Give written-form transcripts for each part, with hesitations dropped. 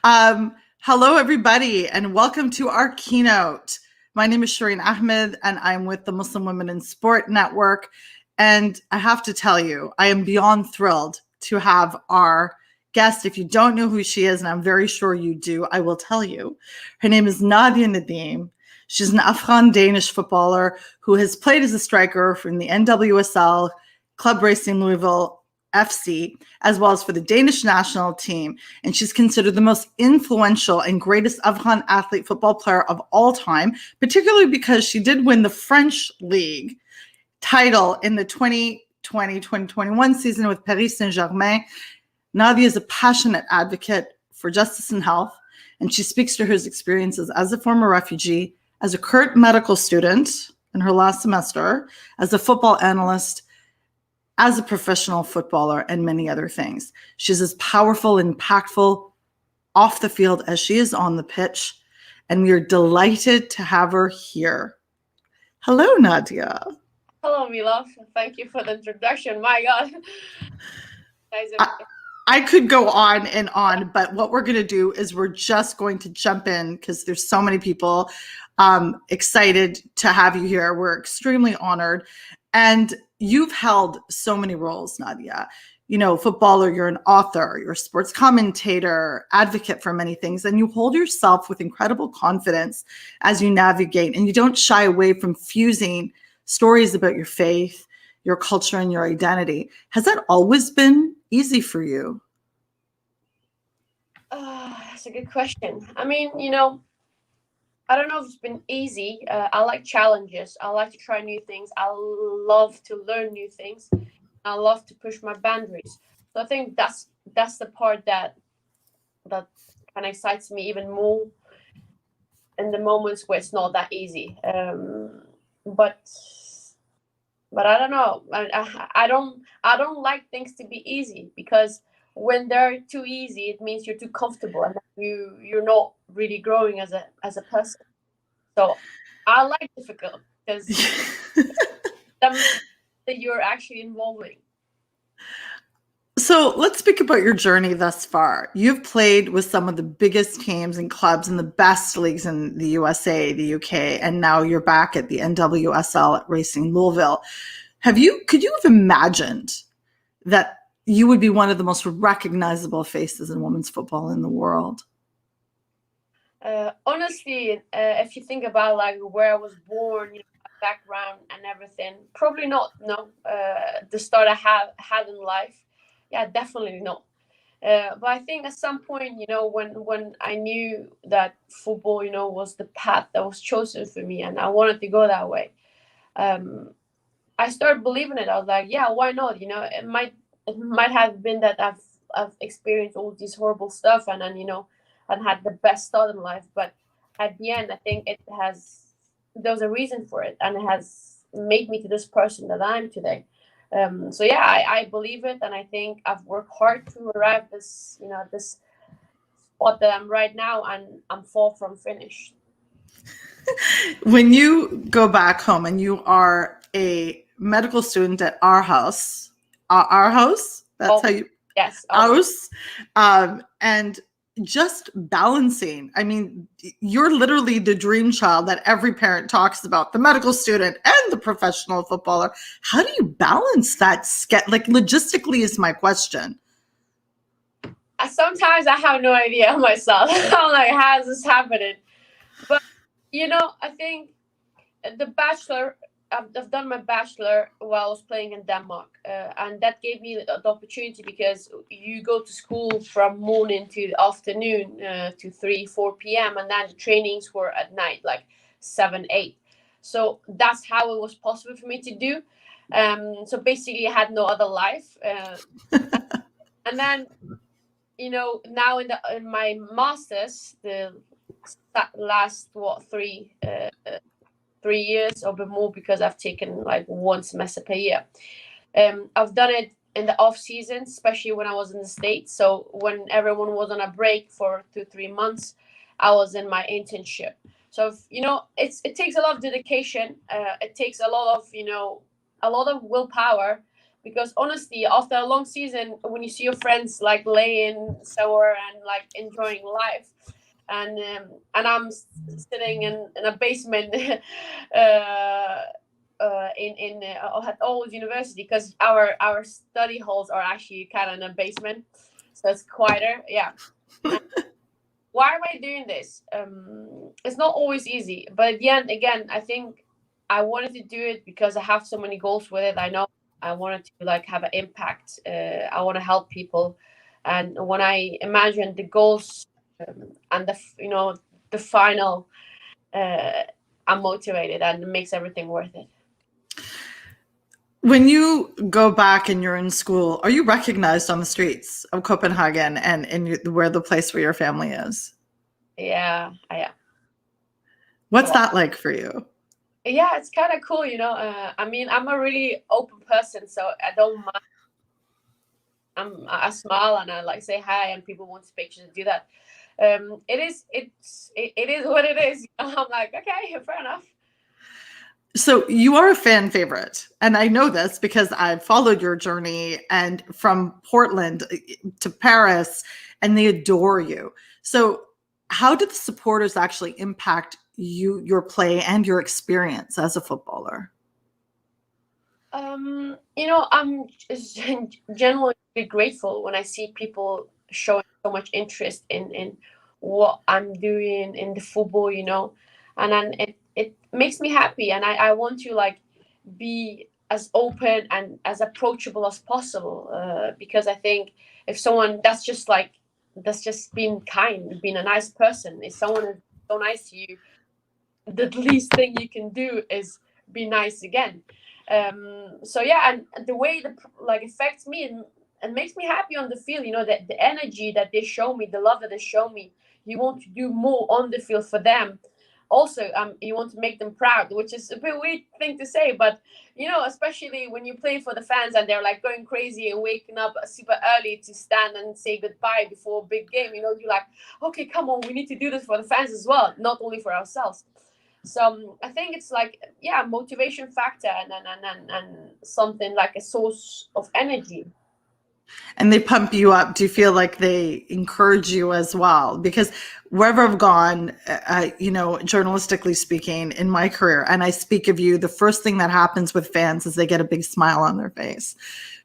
Hello, everybody, and welcome to our keynote. My name is Shireen Ahmed, and I'm with the Muslim Women in Sport Network. And I have to tell you, I am beyond thrilled to have our guest. If you don't know who she is, and I'm very sure you do, I will tell you. Her name is Nadia Nadim. She's an Afghan-Danish footballer who has played as a striker from the NWSL, Club Racing Louisville FC, as well as for the Danish national team. And she's considered the most influential and greatest Afghan athlete football player of all time, particularly because she did win the French League title in the 2020-2021 season with Paris Saint-Germain. Nadia is a passionate advocate for justice and health, and she speaks to her experiences as a former refugee, as a current medical student in her last semester, as a football analyst, as a professional footballer, and many other things. She's as powerful and impactful off the field as she is on the pitch, and we are delighted to have her here. Hello, Nadia. Hello, Mila. Thank you for the introduction. My God. I could go on and on, but what we're going to do is we're just going to jump in because there's so many people excited to have you here. We're extremely honored. And you've held so many roles, Nadia. You know, footballer, you're an author, you're a sports commentator, advocate for many things, and you hold yourself with incredible confidence as you navigate, and you don't shy away from fusing stories about your faith, your culture, and your identity. Has that always been easy for you? That's a good question. I mean, I don't know if it's been easy. I like challenges. I like to try new things. I love to learn new things. I love to push my boundaries. So I think that's the part that kind of excites me even more in the moments where it's not that easy. But I don't know. I don't like things to be easy, because when they're too easy, it means you're too comfortable and you're not really growing as a person. So I like difficult, because that means that you're actually evolving. So let's speak about your journey thus far. You've played with some of the biggest teams and clubs in the best leagues in the USA, the UK, and now you're back at the NWSL at Racing Louisville. Could you have imagined that you would be one of the most recognizable faces in women's football in the world? Honestly, if you think about like where I was born, background and everything, probably not. No, the start I had in life, yeah, definitely not. But I think at some point, when I knew that football, was the path that was chosen for me, and I wanted to go that way, I started believing it. I was like, yeah, why not? It might have been that I've experienced all this horrible stuff, and then and had the best start in life, but at the end, I think there's a reason for it, and it has made me to this person that I'm today. So yeah, I believe it, and I think I've worked hard to arrive this spot that I'm right now, and I'm far from finished. When you go back home and you are a medical student at our house, that's how you, yes, house, and just balancing. I mean, you're literally the dream child that every parent talks about, the medical student and the professional footballer. How do you balance that? Like, logistically is my question. Sometimes I have no idea myself. I'm like, how is this happening? But I think the bachelor, I've done my bachelor while I was playing in Denmark, and that gave me the opportunity, because you go to school from morning to afternoon, to 3-4 p.m., and then the trainings were at night, like 7-8. So that's how it was possible for me to do. So basically, I had no other life, and then now in my masters, the last 3 years or a bit more, because I've taken like one semester per year. I've done it in the off season, especially when I was in the States. So when everyone was on a break for 2-3 months, I was in my internship. So it takes a lot of dedication. It takes a lot of willpower, because honestly, after a long season, when you see your friends like laying somewhere and like enjoying life, and I'm sitting in a basement uh, at old university, because our study halls are actually kind of in a basement, so it's quieter. Yeah. And why am I doing this? It's not always easy, but at the end, again, I think I wanted to do it because I have so many goals with it. I know I wanted to like have an impact. I want to help people, and when I imagine the goals, and the final, uh, I'm motivated, and it makes everything worth it. When you go back and you're in school, are you recognized on the streets of Copenhagen and where the place where your family is? Yeah, I am. What's that like for you? Yeah, it's kind of cool, I mean, I'm a really open person, so I don't mind. I smile and I like say hi, and people want pictures and do that. It is what it is. I'm like, okay, fair enough. So you are a fan favorite, and I know this because I've followed your journey and from Portland to Paris, and they adore you. So how did the supporters actually impact you, your play, and your experience as a footballer? I'm just genuinely grateful when I see people showing so much interest in what I'm doing in the football, and then it makes me happy, and I want to like be as open and as approachable as possible, because I think if someone that's just being kind, being a nice person, if someone is so nice to you, the least thing you can do is be nice again. So yeah, and the way the like affects me and makes me happy on the field, that the energy that they show me, the love that they show me, you want to do more on the field for them. Also, you want to make them proud, which is a bit weird thing to say, but especially when you play for the fans and they're like going crazy and waking up super early to stand and say goodbye before a big game, you're like, okay, come on, we need to do this for the fans as well, not only for ourselves. So I think it's like, yeah, motivation factor, and something like a source of energy. And they pump you up. Do you feel like they encourage you as well? Because wherever I've gone, journalistically speaking, in my career, and I speak of you, the first thing that happens with fans is they get a big smile on their face,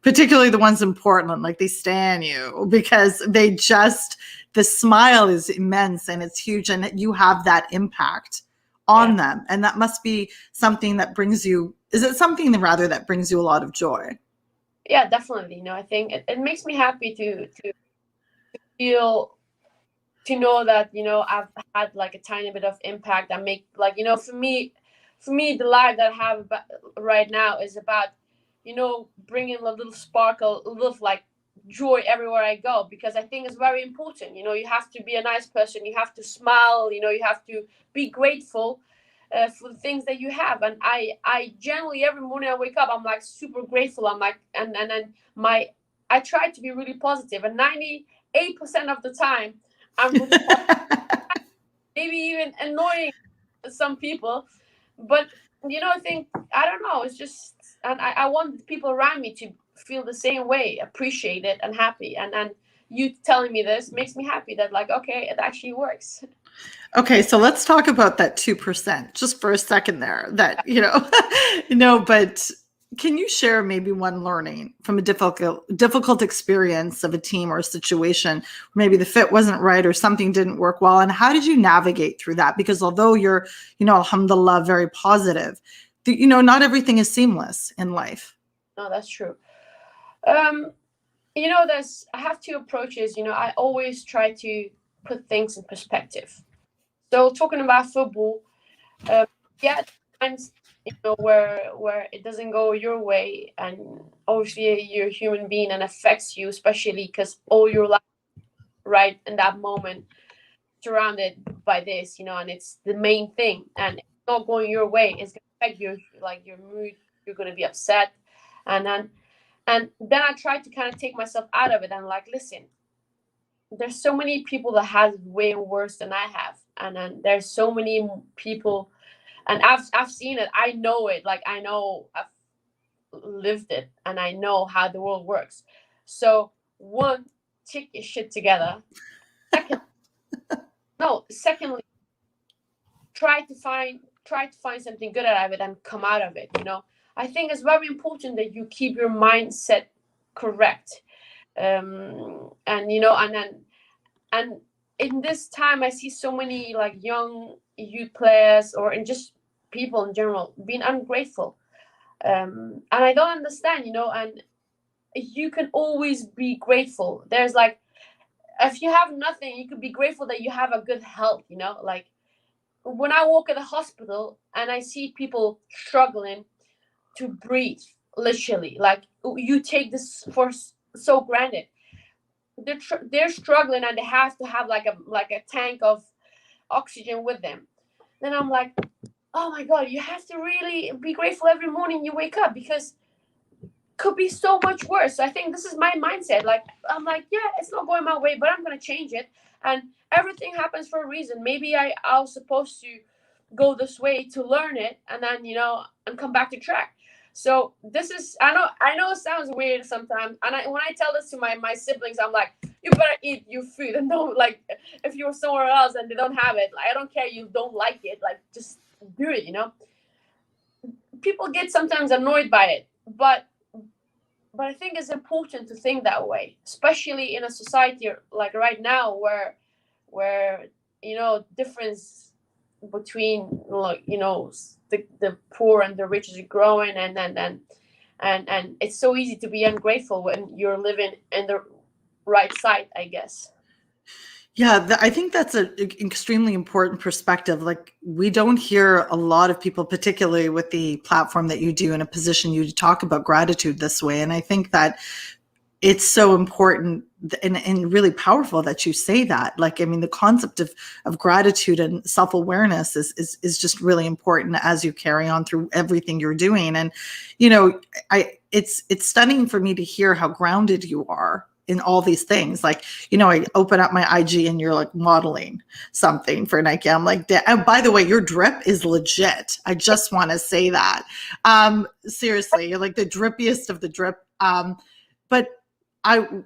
particularly the ones in Portland. Like, they stan you because the smile is immense and it's huge, and you have that impact on them. And that must be something that brings you, is it something rather that brings you a lot of joy? Yeah, definitely. I think it makes me happy to feel, to know that, I've had like a tiny bit of impact. I make like, for me, the life that I have right now is about, bringing a little sparkle, a little like joy everywhere I go, because I think it's very important. You have to be a nice person. You have to smile, you have to be grateful for the things that you have. And I generally, every morning I wake up, I'm like super grateful. I'm like, and then I try to be really positive, and 98% of the time I'm really positive. Maybe even annoying to some people, but I think, I don't know, it's just, and I want people around me to feel the same way, appreciate it and happy, and you telling me this makes me happy that, like, okay, it actually works. Okay, so let's talk about that 2% just for a second there. That, but can you share maybe one learning from a difficult experience of a team or a situation? Maybe the fit wasn't right or something didn't work well. And how did you navigate through that? Because although you're, alhamdulillah, very positive, not everything is seamless in life. No, that's true. I have two approaches. I always try to put things in perspective. So talking about football, yeah, times where it doesn't go your way, and obviously you're a human being and affects you, especially because all your life, right in that moment, surrounded by this, and it's the main thing, and it's not going your way. It's gonna affect your mood. You're gonna be upset, and then I try to kind of take myself out of it and like, listen, there's so many people that has way worse than I have, and then there's so many people, and I've seen it. I know it. Like, I know lived it and I know how the world works. So one, take your shit together. Secondly, try to find something good out of it and come out of it. I think it's very important that you keep your mindset correct. And in this time I see so many like young youth players or in just people in general being ungrateful, and I don't understand. And you can always be grateful. There's like, if you have nothing, you could be grateful that you have a good health. Like when I walk in the hospital and I see people struggling to breathe, literally, like you take this for so granted. They're struggling and they have to have like a tank of oxygen with them. Then I'm like, oh my God, you have to really be grateful every morning you wake up, because could be so much worse. So I think this is my mindset. Like, I'm like, yeah, it's not going my way, but I'm going to change it. And everything happens for a reason. Maybe I was supposed to go this way to learn it and then, and come back to track. So this is, I know it sounds weird sometimes. And when I tell this to my siblings, I'm like, you better eat your food and don't, like, if you're somewhere else and they don't have it, like, I don't care, you don't like it, like, just do it, People get sometimes annoyed by it, but I think it's important to think that way, especially in a society like right now where difference between, like, the poor and the rich is growing, and it's so easy to be ungrateful when you're living in the right side, I guess. Yeah, I think that's an extremely important perspective. Like, we don't hear a lot of people, particularly with the platform that you do in a position you talk about gratitude this way. And I think that it's so important and really powerful that you say that. Like, I mean, the concept of gratitude and self-awareness is just really important as you carry on through everything you're doing. And, it's stunning for me to hear how grounded you are in all these things. Like, I open up my IG and you're like modeling something for Nike. I'm like, and by the way, your drip is legit. I just want to say that. Seriously, you're like the drippiest of the drip. But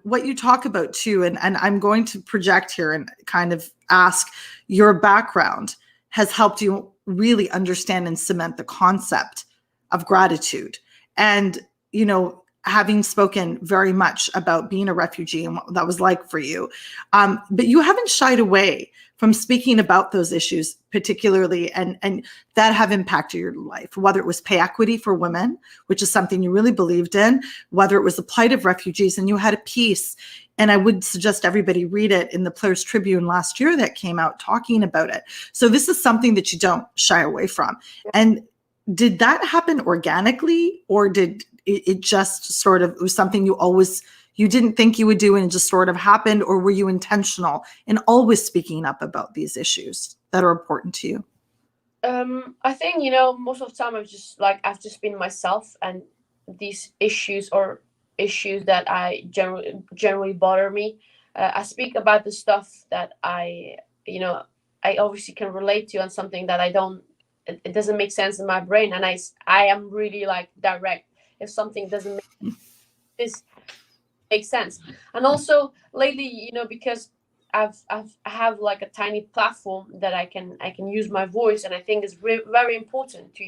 what you talk about too, and I'm going to project here and kind of ask, your background has helped you really understand and cement the concept of gratitude. And, having spoken very much about being a refugee and what that was like for you. But you haven't shied away from speaking about those issues particularly, and that have impacted your life, whether it was pay equity for women, which is something you really believed in, whether it was the plight of refugees, and you had a piece, and I would suggest everybody read it, in the Players Tribune last year that came out talking about it. So this is something that you don't shy away from. And did that happen organically, or did it just sort of, it was something you didn't think you would do and it just sort of happened? Or were you intentional in always speaking up about these issues that are important to you? I think, most of the time I've just been myself, and these issues that I generally bother me. I speak about the stuff that I obviously can relate to, and something that it doesn't make sense in my brain. And I am really like direct. If something doesn't make sense. And also lately, because I have like a tiny platform that I can use my voice, and I think it's very important to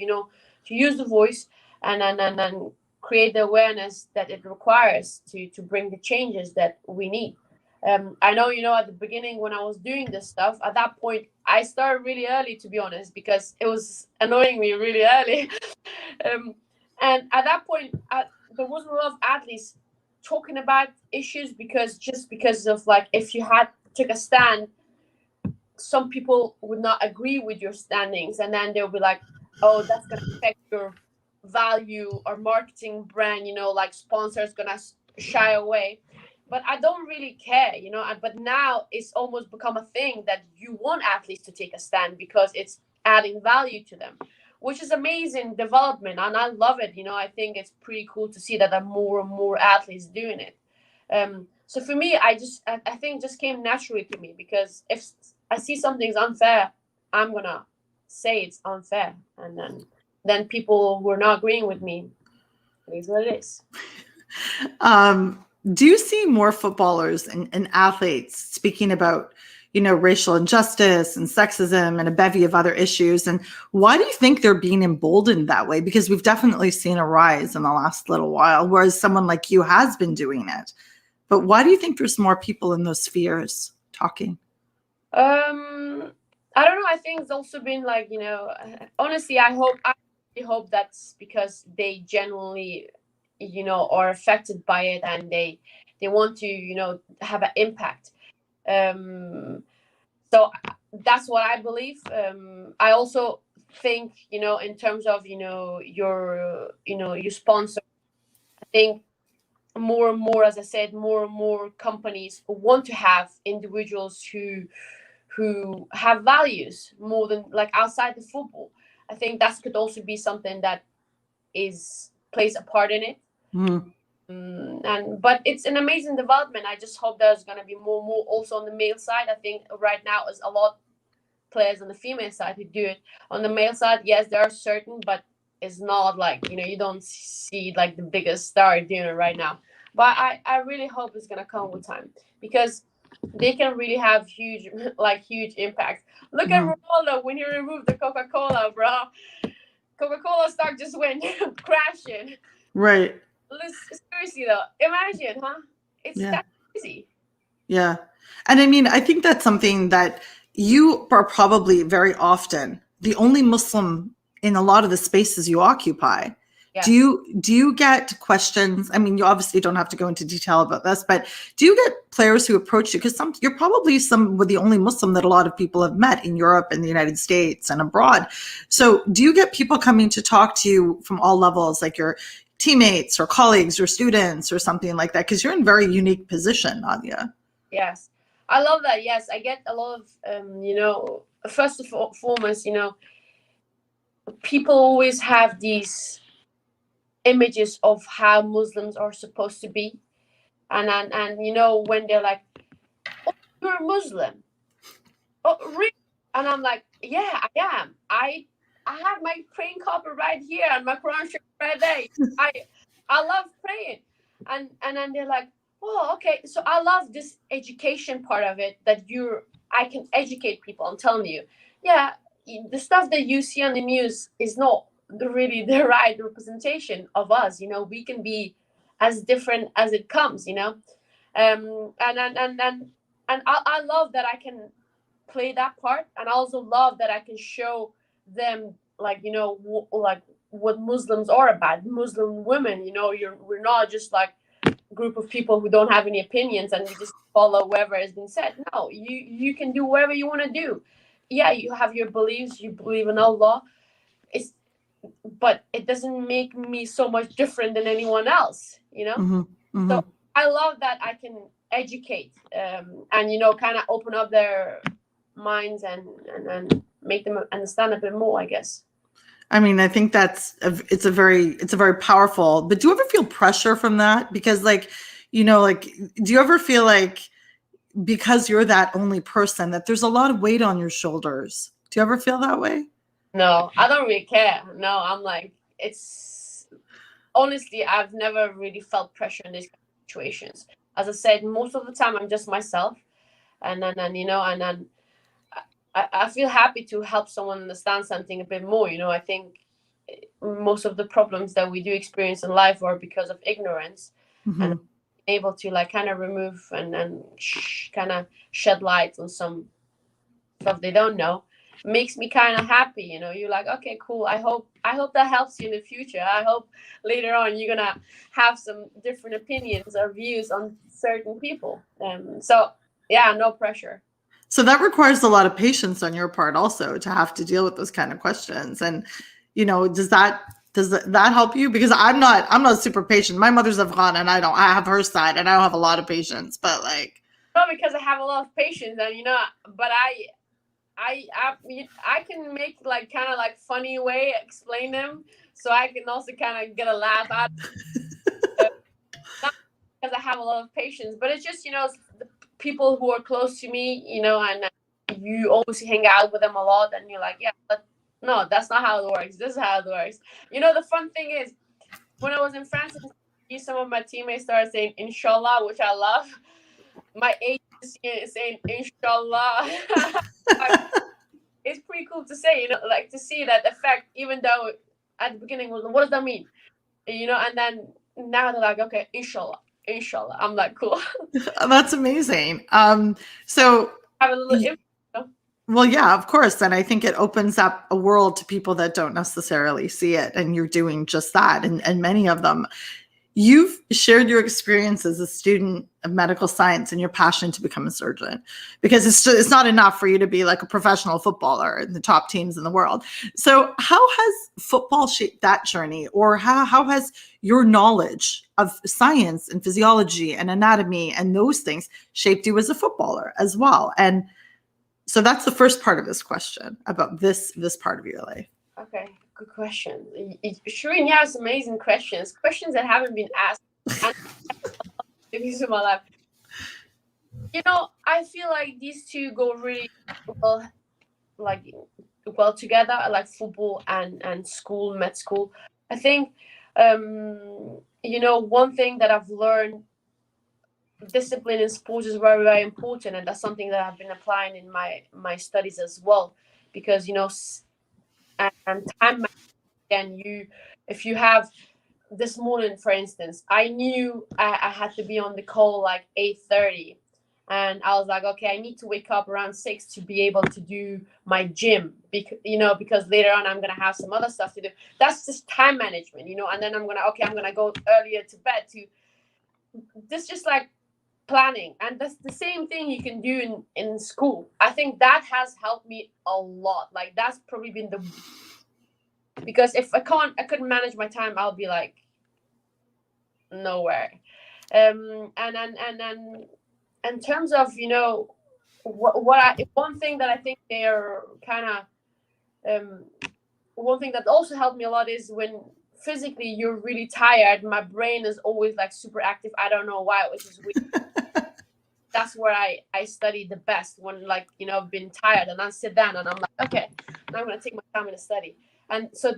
use the voice and create the awareness that it requires to bring the changes that we need. I know, at the beginning when I was doing this stuff, at that point I started really early, to be honest, because it was annoying me really early. And at that point, there wasn't a lot of athletes talking about issues, because of, like, if you had took a stand, some people would not agree with your standings, and then they'll be like, oh, that's going to affect your value or marketing brand, like sponsors going to shy away. But I don't really care, but now it's almost become a thing that you want athletes to take a stand because it's adding value to them, which is amazing development, and I love it. I think it's pretty cool to see that there are more and more athletes doing it. So for me, I think it just came naturally to me, because if I see something's unfair, I'm gonna say it's unfair, and then people who are not agreeing with me, It is what it is. Do you see more footballers and athletes speaking about, racial injustice and sexism and a bevy of other issues? And why do you think they're being emboldened that way? Because we've definitely seen a rise in the last little while, whereas someone like you has been doing it. But why do you think there's more people in those spheres talking? I don't know. I think it's also been like, honestly, I really hope that's because they genuinely, are affected by it, and they want to, have an impact. So that's what I believe. I also think, in terms of, your sponsor, I think more and more, as I said, more and more companies want to have individuals who have values more than like outside the football. I think that could also be something that plays a part in it. But it's an amazing development. I just hope there's going to be more also on the male side. I think right now is a lot of players on the female side who do it. On the male side, yes, there are certain, but it's not like, you don't see like the biggest star doing it right now. But I really hope it's going to come with time, because they can really have huge impact. Look at Ronaldo when he removed the Coca-Cola, bro. Coca-Cola stock just went crashing. Right. Seriously though, imagine, huh? It's that crazy. Yeah. And I mean, I think that's something that you are probably very often the only Muslim in a lot of the spaces you occupy. Yeah. Do you get questions? I mean, you obviously don't have to go into detail about this, but do you get players who approach you? Because you're probably the only Muslim that a lot of people have met in Europe and the United States and abroad. So do you get people coming to talk to you from all levels, like your teammates or colleagues or students or something like that? Because you're in a very unique position, Nadia. Yes, I love that. Yes, I get a lot of, first and foremost, people always have these images of how Muslims are supposed to be. And when they're like, oh, you're a Muslim. Oh, really? And I'm like, yeah, I am. I have my praying carpet right here and my Quran right there. I love praying. And then they're like, oh, okay. So I love this education part of it, that I can educate people. I'm telling you, yeah, the stuff that you see on the news is not really the right representation of us. We can be as different as it comes. And I love that I can play that part, and I also love that I can show them like like what Muslims are about. Muslim women, we're not just like a group of people who don't have any opinions and we just follow whatever has been said. No, you can do whatever you want to do. Yeah, you have your beliefs, you believe in Allah, but it doesn't make me so much different than anyone else. So I love that I can educate and kind of open up their minds and make them understand a bit more, I guess. I mean, I think it's a very powerful, but do you ever feel pressure from that? Because do you ever feel like, because you're that only person, that there's a lot of weight on your shoulders? Do you ever feel that way? No, I don't really care. No, I'm like, honestly, I've never really felt pressure in these situations. As I said, most of the time I'm just myself, and then I feel happy to help someone understand something a bit more. I think most of the problems that we do experience in life are because of ignorance, and able to like kind of remove and kind of shed light on some stuff they don't know makes me kind of happy. You're like, okay, cool. I hope that helps you in the future. I hope later on you're gonna have some different opinions or views on certain people. So yeah, no pressure. So that requires a lot of patience on your part also, to have to deal with those kind of questions. And, does that help you? Because I'm not super patient. My mother's Afghan and I have her side and I don't have a lot of patience, but like. No, because I have a lot of patience and, but I can make like kind of like funny way explain them. So I can also kind of get a laugh out of it. Not because I have a lot of patience, but it's just, the people who are close to me, and you always hang out with them a lot, and you're like, yeah, but no, that's not how it works. This is how it works. The fun thing is, when I was in France, some of my teammates started saying "Inshallah," which I love. My agent is saying "Inshallah." It's pretty cool to say, like to see that effect, even though at the beginning was, what does that mean? And then now they're like, okay, inshallah, inshallah. I'm like, cool. That's amazing. So Have a little. well, yeah, of course. And I think it opens up a world to people that don't necessarily see it. And you're doing just that. And many of them, you've shared your experience as a student of medical science and your passion to become a surgeon, because it's not enough for you to be like a professional footballer in the top teams in the world. So how has football shaped that journey, or how has your knowledge of science and physiology and anatomy and those things shaped you as a footballer as well? And so that's the first part of this question about this part of your life. Okay, good question. Shireen, you have some amazing questions that haven't been asked in my life. I feel like these two go really well together, like football and school, med school. I think, one thing that I've learned, discipline in sports is very, very important, and that's something that I've been applying in my studies as well, because and time management. If you have, this morning, for instance, I knew I had to be on the call like 8:30, and I was like, okay, I need to wake up around 6 to be able to do my gym, because later on I'm gonna have some other stuff to do. That's just time management, and then I'm gonna go earlier to bed. This just like planning, and that's the same thing you can do in school. I think that has helped me a lot. Like, that's probably been because if I couldn't manage my time, I'll be like nowhere. And then in terms of one thing that I think they're kind of one thing that also helped me a lot is when physically you're really tired, my brain is always like super active. I don't know why, which is weird. That's where I study the best, when I've been tired, and I sit down and I'm like, okay, now I'm gonna take my time and study. And so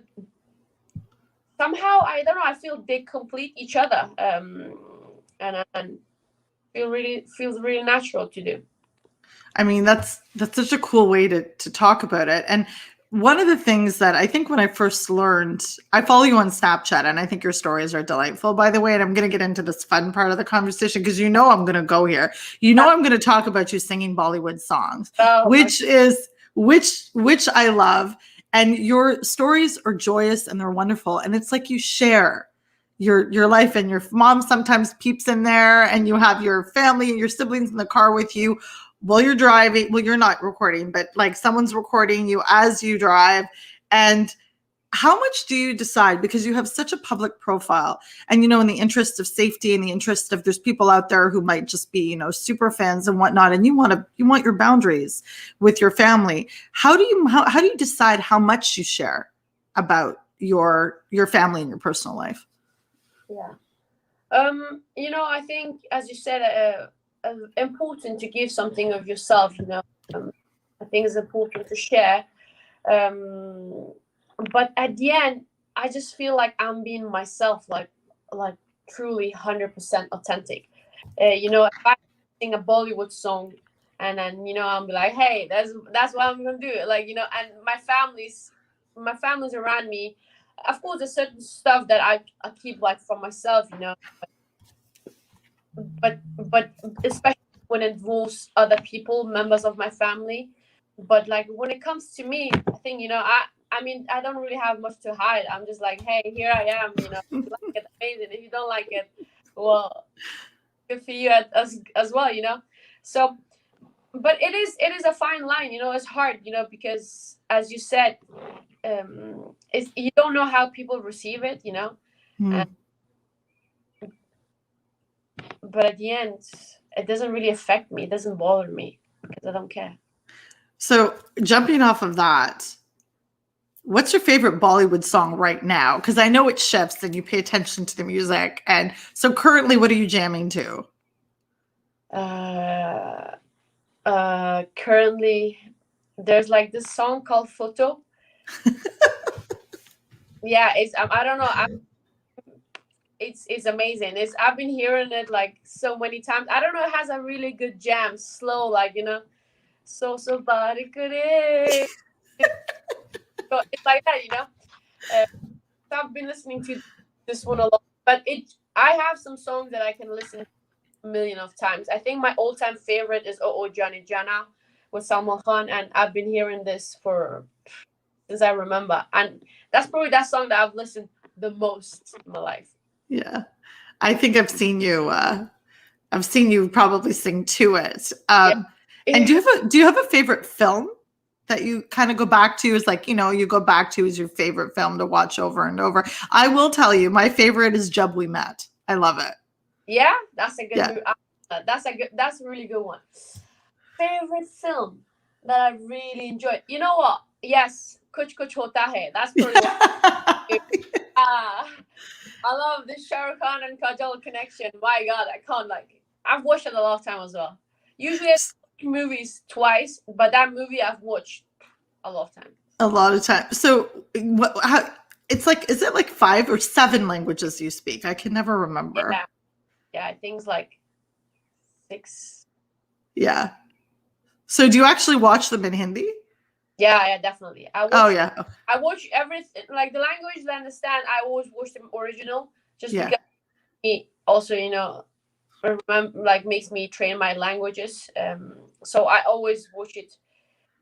somehow, I don't know, I feel they complete each other, and feels really natural to do. I mean, that's such a cool way to talk about it. And one of the things that I think when I first learned, I follow you on Snapchat, and I think your stories are delightful, by the way. And I'm going to get into this fun part of the conversation, because I'm going to go here. I'm going to talk about you singing Bollywood songs, which I love. And your stories are joyous and they're wonderful. And it's like you share your life, and your mom sometimes peeps in there, and you have your family and your siblings in the car with you while you're driving. Well, you're not recording, but like someone's recording you as you drive. And how much do you decide, because you have such a public profile, and in the interest of safety, and the interest of, there's people out there who might just be super fans and whatnot, and you want your boundaries with your family. How do you decide how much you share about your family and your personal life? Yeah. I think, as you said, important to give something of yourself. I think it's important to share. But at the end, I just feel like I'm being myself, like truly 100% authentic. If I sing a Bollywood song, and then I'm like, hey, that's what I'm gonna do. And my family's around me. Of course, there's certain stuff that I keep like for myself, but especially when it involves other people, members of my family. But like when it comes to me, I think I mean, I don't really have much to hide. I'm just like, hey, here I am. If you like it, amazing. If you don't like it, well, good for you as well. So, but it is a fine line. It's hard. Because as you said, you don't know how people receive it. But at the end, it doesn't really affect me. It doesn't bother me, because I don't care. So jumping off of that, what's your favorite Bollywood song right now? Because I know it shifts and you pay attention to the music. And so currently, what are you jamming to? Currently, there's like this song called Photo. Yeah, it's I don't know. it's amazing. I've been hearing it like so many times. I don't know, it has a really good jam, slow, like, you know, so body could it. So it's like that, you know. So I've been listening to this one a lot, but I have some songs that I can listen a million of times. I think my all-time favorite is Oh Oh Johnny Jana with Salman Khan, and I've been hearing this since I remember, and that's probably that song that I've listened the most in my life. Yeah, I think I've seen you probably sing to it. Yeah. And do you have a favorite film that you kind of go back to, is like, you know, you go back to as your favorite film to watch over and over? I will tell you, my favorite is Jab We Met. I love it. Yeah, that's a good movie. That's a really good one. Favorite film that I really enjoyed. You know what? Yes, Kuch Kuch Hota Hai. That's pretty I love this Shah Rukh Khan and Kajol connection. My God, I can't, like, I've watched it a lot of time as well. Usually I watch movies twice, but that movie I've watched a lot of time. A lot of time. So it's like, is it like 5 or 7 languages you speak? I can never remember. Yeah, I think it's like 6. Yeah. So do you actually watch them in Hindi? Yeah, definitely. I watch everything, like the languages I understand. I always watch them original, just because it also, you know, like makes me train my languages. So I always watch it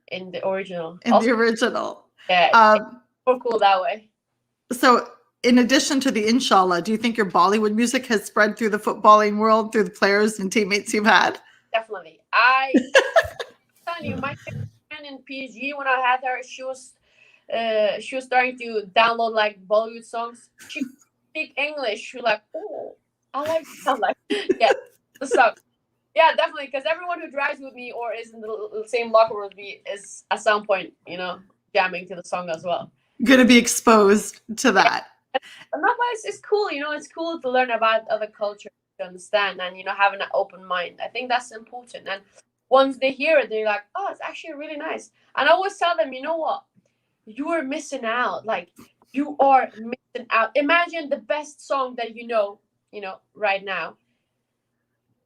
in the original. The original. Yeah, it's more cool that way. So in addition to the Inshallah, do you think your Bollywood music has spread through the footballing world, through the players and teammates you've had? Definitely. I'm telling you, my friend in PSG, when I had her, she was starting to download like Bollywood songs. She speak English. She was like, oh, I like sound like yeah, the song. Yeah, definitely, because everyone who drives with me or is in the same locker room with me is at some point, you know, jamming to the song as well. Going to be exposed to that. Yeah. And otherwise, it's cool, you know, it's cool to learn about other cultures, to understand, and, you know, having an open mind. I think that's important. And once they hear it, they're like, oh, it's actually really nice. And I always tell them, you know what? You are missing out. Like, you are missing out. Imagine the best song that you know, right now.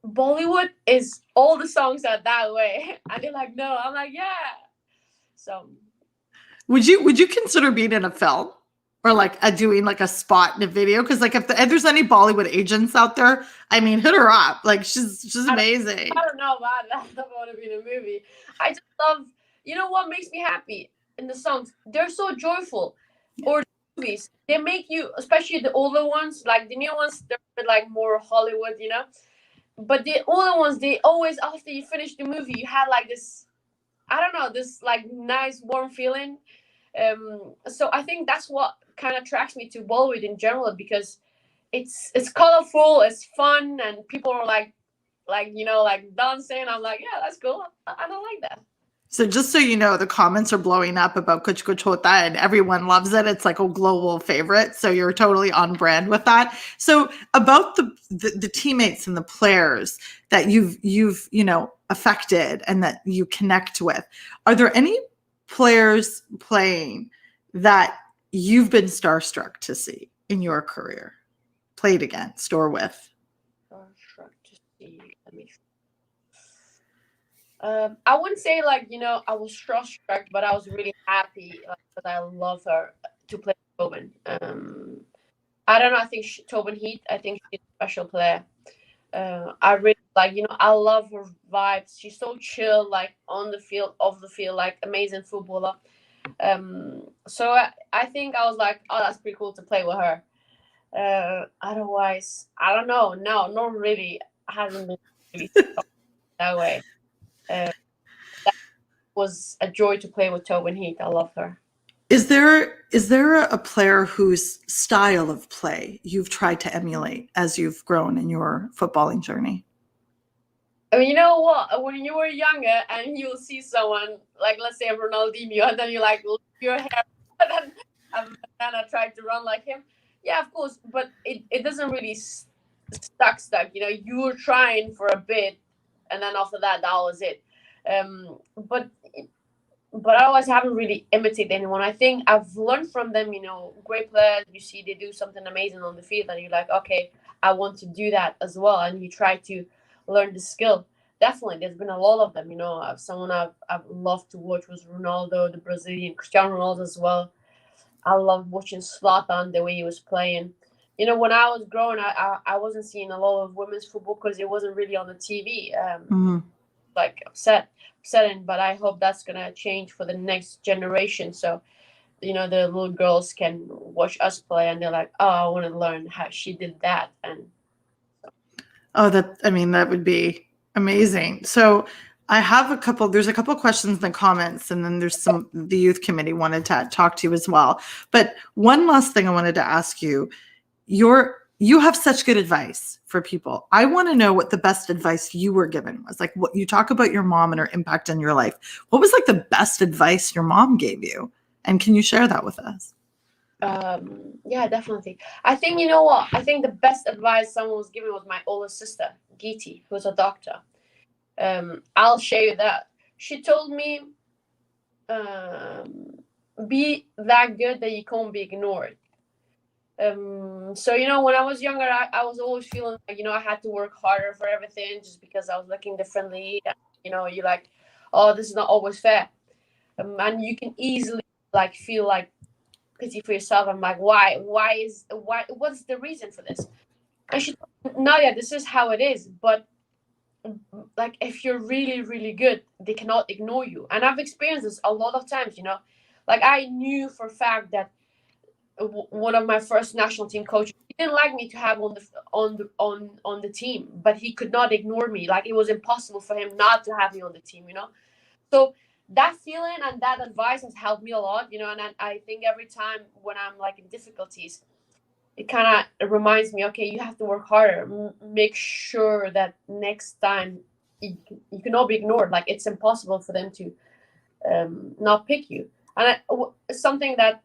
Bollywood is all the songs are that way. And they're like, no. I'm like, yeah. So would you consider being in a film or like doing like a spot in a video? Because like if there's any Bollywood agents out there, I mean, hit her up. Like she's amazing. I don't know about that. I don't want to be in a movie. I just love, you know what makes me happy in the songs? They're so joyful. Or the movies, they make you, especially the older ones, like the new ones, they're like more Hollywood, you know. But the older ones, they always, after you finish the movie, you had like this, I don't know, this like nice warm feeling. So I think that's what kind of attracts me to Bollywood in general, because it's colorful, it's fun, and people are like you know, like dancing. I'm like, yeah, that's cool. I don't like that. So just so you know, the comments are blowing up about Kuch Kuch Hota and everyone loves it. It's like a global favorite. So you're totally on brand with that. So about the teammates and the players that you've you know, affected and that you connect with, are there any players playing that you've been starstruck to see in your career, played against or with? Starstruck to see. Let me. I wouldn't say like, you know, I was starstruck, but I was really happy because I love her to play Tobin. I don't know. I think Tobin Heat. I think she's a special player. I really like, you know, I love her vibes. She's so chill, like on the field, off the field, like amazing footballer. So I think I was like, oh, that's pretty cool to play with her. Otherwise, I don't know. No, not really. I haven't been really that way. That was a joy to play with Tobin Heat. I love her. Is there a player whose style of play you've tried to emulate as you've grown in your footballing journey? I mean, you know what? When you were younger and you'll see someone, like let's say Ronaldinho, and then you like your hair, and then I tried to run like him. Yeah, of course, but it doesn't really stuck. You know, you were trying for a bit, and then after that, that was it. But but otherwise I haven't really imitated anyone. I think I've learned from them, you know, great players. You see they do something amazing on the field, and you're like, okay, I want to do that as well. And you try to learn the skill. Definitely, there's been a lot of them. You know, someone I've loved to watch was Ronaldo, the Brazilian, Cristiano Ronaldo as well. I loved watching Zlatan, the way he was playing. You know, when I was growing, I wasn't seeing a lot of women's football because it wasn't really on the TV. Like upsetting, but I hope that's gonna change for the next generation. So, you know, the little girls can watch us play and they're like, oh, I want to learn how she did that. And that would be amazing. So there's a couple questions in the comments, and then there's the youth committee wanted to talk to you as well. But one last thing I wanted to ask you, you have such good advice for people. I want to know what the best advice you were given was. Like, what you talk about your mom and her impact on your life. What was like the best advice your mom gave you? And can you share that with us? Yeah, definitely. I think, you know what? I think the best advice someone was giving was my older sister, Geeti, who's a doctor. I'll share you that. She told me, be that good that you can't be ignored. So, you know, when I was younger, I was always feeling like, you know, I had to work harder for everything just because I was looking differently. You know, you're like, oh, this is not always fair. And you can easily like feel like pity for yourself. I'm like, why, what's the reason for this? And she told me, Nadia, this is how it is. But like, if you're really, really good, they cannot ignore you. And I've experienced this a lot of times, you know, like I knew for a fact that one of my first national team coaches, he didn't like me to have on the team, but he could not ignore me. Like, it was impossible for him not to have me on the team, you know. So that feeling and that advice has helped me a lot, you know. And I think every time when I'm like in difficulties, it kind of reminds me, okay, you have to work harder. Make sure that next time you cannot be ignored. Like, it's impossible for them to not pick you. And something that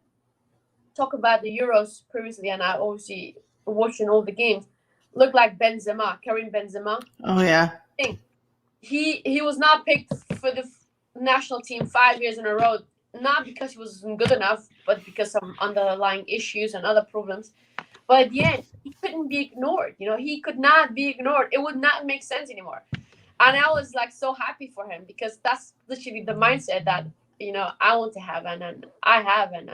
talk about the Euros previously, and I obviously watching all the games, looked like Benzema, Karim Benzema. Oh yeah. He was not picked for the national team 5 years in a row, not because he wasn't good enough, but because of underlying issues and other problems. But at the end, he couldn't be ignored. You know, he could not be ignored. It would not make sense anymore. And I was like so happy for him, because that's literally the mindset that, you know, I want to have, and I have, and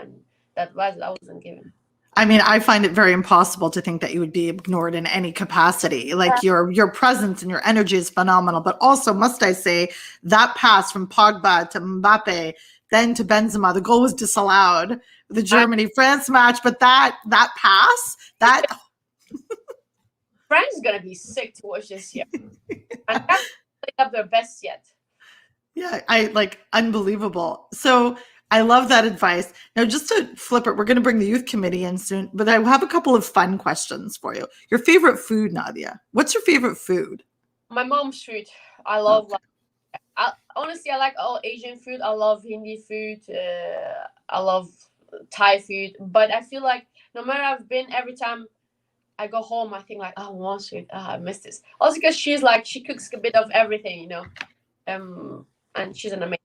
that advice I wasn't given. I mean, I find it very impossible to think that you would be ignored in any capacity. Like, your presence and your energy is phenomenal. But also, must I say, that pass from Pogba to Mbappe, then to Benzema, the goal was disallowed, the Germany-France match. But that pass, that France is gonna be sick to watch this year, and that's up their best yet. Yeah, unbelievable. So I love that advice. Now, just to flip it, we're going to bring the youth committee in soon, but I have a couple of fun questions for you. Your favorite food, Nadia? What's your favorite food? My mom's food. I love. Okay. Honestly, I like all Asian food. I love Hindi food. I love Thai food. But I feel like no matter I've been, every time I go home, I think like, oh, mom's food. I miss this. Also because she cooks a bit of everything, you know. And she's an amazing.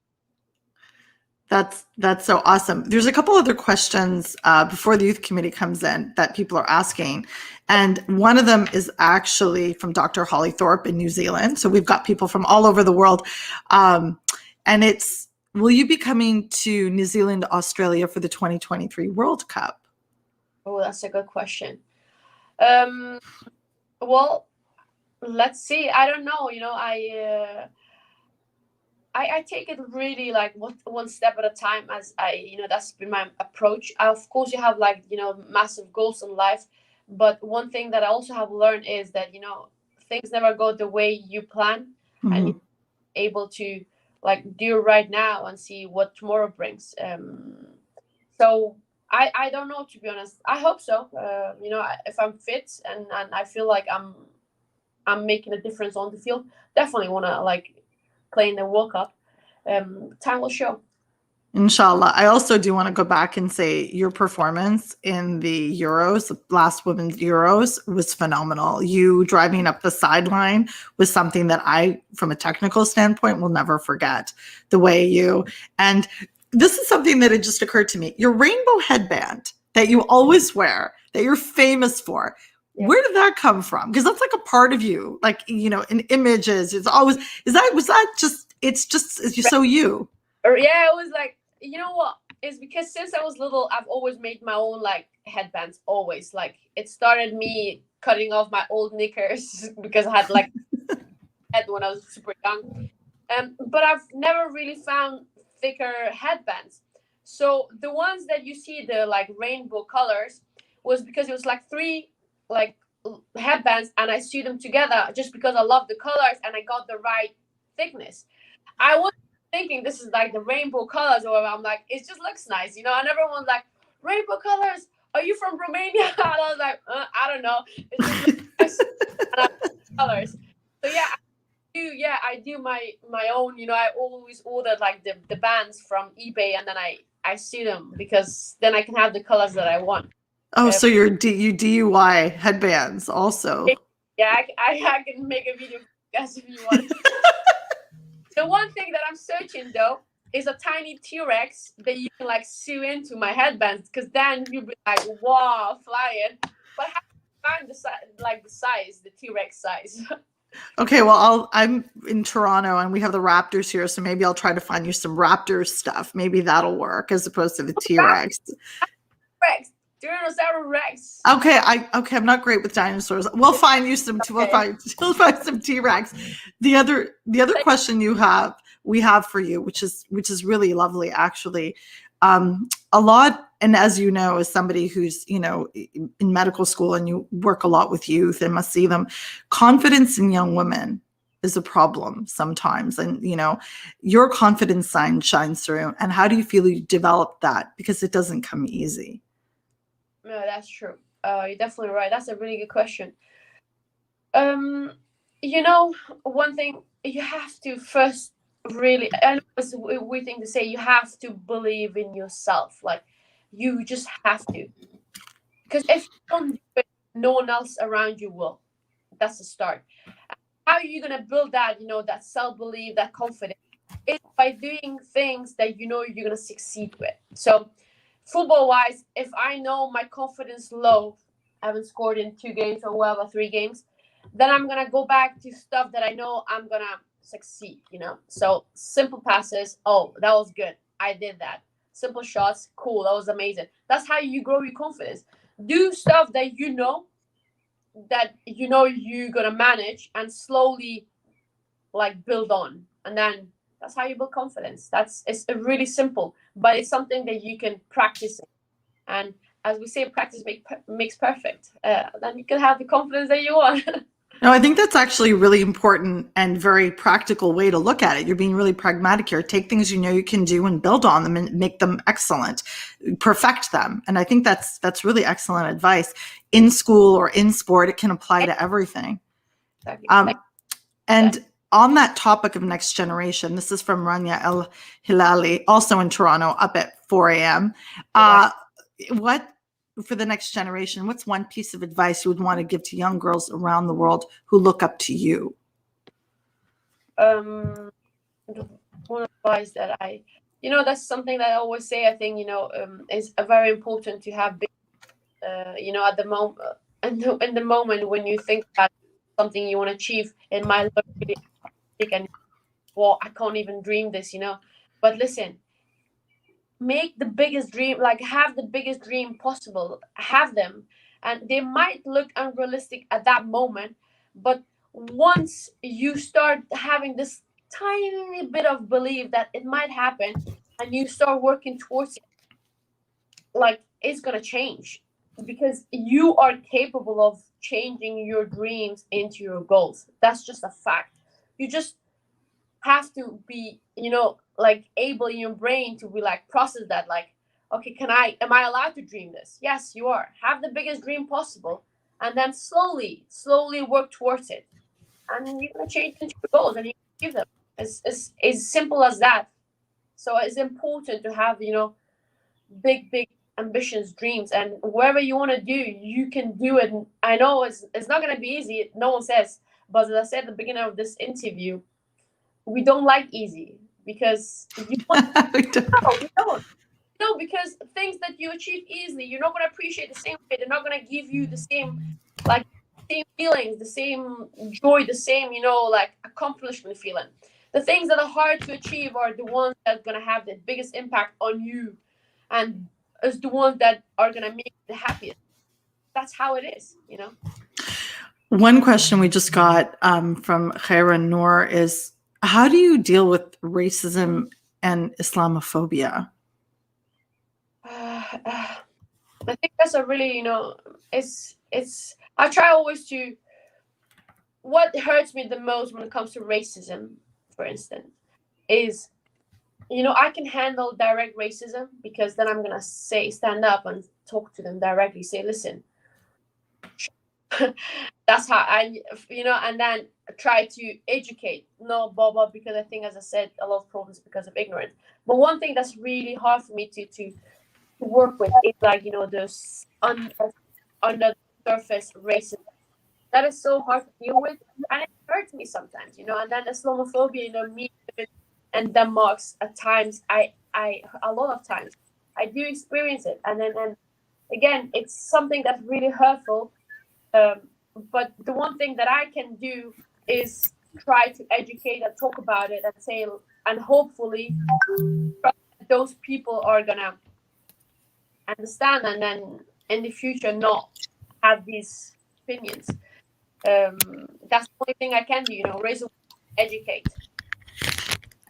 That's so awesome. There's a couple other questions before the youth committee comes in that people are asking. And one of them is actually from Dr. Holly Thorpe in New Zealand. So we've got people from all over the world. And it's, will you be coming to New Zealand, Australia for the 2023 World Cup? Oh, that's a good question. Well, let's see. I don't know. You know, I take it really like one step at a time, as that's been my approach. Of course, you have like, massive goals in life. But one thing that I also have learned is that, things never go the way you plan. Mm-hmm. And you're able to like do right now and see what tomorrow brings. So I don't know, to be honest. I hope so. If I'm fit and I feel like I'm making a difference on the field, definitely want to like play in the World Cup. Time will show. Inshallah. I also do want to go back and say your performance in the Euros, the last women's Euros, was phenomenal. You driving up the sideline was something that I, from a technical standpoint, will never forget. The way you, and this is something that had just occurred to me. Your rainbow headband that you always wear, that you're famous for. Yeah. Where did that come from? Because that's like a part of you, like, you know, in images. It's always, was that just, it's so you. Yeah, it was like, you know what? It's because since I was little, I've always made my own like headbands. Always, like, it started me cutting off my old knickers because I had like head when I was super young. But I've never really found thicker headbands. So the ones that you see, the like rainbow colors, was because it was like 3 like headbands, and I sewed them together just because I love the colors and I got the right thickness. I was thinking this is like the rainbow colors, or I'm like, it just looks nice, you know. And everyone's like, rainbow colors, are you from Romania? And I was like, I don't know, it just looks nice. And I like colors. So yeah, I do my own, you know. I always ordered like the bands from eBay, and then I sew them because then I can have the colors that I want. Oh, so you DIY headbands also. Yeah, I can make a video for you guys if you want. The one thing that I'm searching though is a tiny T-Rex that you can like sew into my headbands, because then you'll be like, wow, flying. But how do you find the size, the T-Rex size? Okay, well, I'm in Toronto and we have the Raptors here, so maybe I'll try to find you some Raptors stuff. Maybe that'll work as opposed to the T-Rex. Rex, Tyrannosaurus Rex. Okay, I'm not great with dinosaurs. We'll find you some. Okay. We'll find some T-Rex. The other question we have for you, which is really lovely, actually. A lot, and as you know, as somebody who's, you know, in medical school and you work a lot with youth and must see them, confidence in young women is a problem sometimes. And, you know, your confidence sign shines through. And how do you feel you developed that? Because it doesn't come easy. No, that's true. You're definitely right. That's a really good question. You know, one thing you have to first really, and it's a weird thing to say, you have to believe in yourself. Like, you just have to, because if you don't do it, no one else around you will. That's the start. How are you gonna build that, you know, that self-belief, that confidence? It's by doing things that you know you're gonna succeed with. So football-wise, if I know my confidence low, I haven't scored in 2 games or whatever, 3 games, then I'm gonna go back to stuff that I know I'm gonna succeed, you know. So simple passes, oh, that was good, I did that. Simple shots, cool, that was amazing. That's how you grow your confidence. Do stuff that you know you're gonna manage, and slowly like build on, and then that's how you build confidence. It's really simple, but it's something that you can practice. And as we say, practice makes perfect. Then you can have the confidence that you want. No, I think that's actually a really important and very practical way to look at it. You're being really pragmatic here. Take things you know you can do and build on them and make them excellent, perfect them. And I think that's really excellent advice. In school or in sport, it can apply to everything. And on that topic of next generation, this is from Rania El Hilali, also in Toronto, up at 4 a.m. What, for the next generation, what's one piece of advice you would want to give to young girls around the world who look up to you? One advice that that's something that I always say, I think, is very important to have, at the moment, in the moment when you think about something you want to achieve. It might look really big and, well, I can't even dream this, but listen, make the biggest dream, like have the biggest dream possible, have them, and they might look unrealistic at that moment, but once you start having this tiny bit of belief that it might happen and you start working towards it, like, it's gonna change, because you are capable of changing your dreams into your goals. That's just a fact. You just have to be, like, able in your brain to be like, process that, like, okay, am I allowed to dream this? Yes, you are. Have the biggest dream possible, and then slowly work towards it, and you're gonna change into your goals and you can achieve them. It's as simple as that. So it's important to have, you know, big ambitions, dreams, and wherever you want to do, you can do it. I know it's not going to be easy, no one says, but as I said at the beginning of this interview, we don't like easy, because you want We don't. no, we don't. No, because things that you achieve easily, you're not going to appreciate the same way. They're not going to give you the same, like, same feelings, the same joy, the same, you know, like, accomplishment feeling. The things that are hard to achieve are the ones that are going to have the biggest impact on you, and is the ones that are going to make you the happiest. That's how it is, you know. One question we just got from Khaira Noor is, how do you deal with racism and Islamophobia? I think that's a really, you know, it's I try always to, what hurts me the most when it comes to racism, for instance, is, you know, I can handle direct racism, because then I'm gonna stand up and talk to them directly, say, listen, that's how I, you know, and then try to educate, no, Boba, because I think, as I said, a lot of problems because of ignorance. But one thing that's really hard for me to work with is, like, you know, those under the surface racism that is so hard to deal with, and it hurts me sometimes, you know. And then Islamophobia, you know, me and Denmark's at times, I a lot of times I do experience it, and again, it's something that's really hurtful. But the one thing that I can do is try to educate and talk about it and say, and hopefully those people are gonna understand, and then in the future not have these opinions. That's the only thing I can do, you know, raise awareness, educate.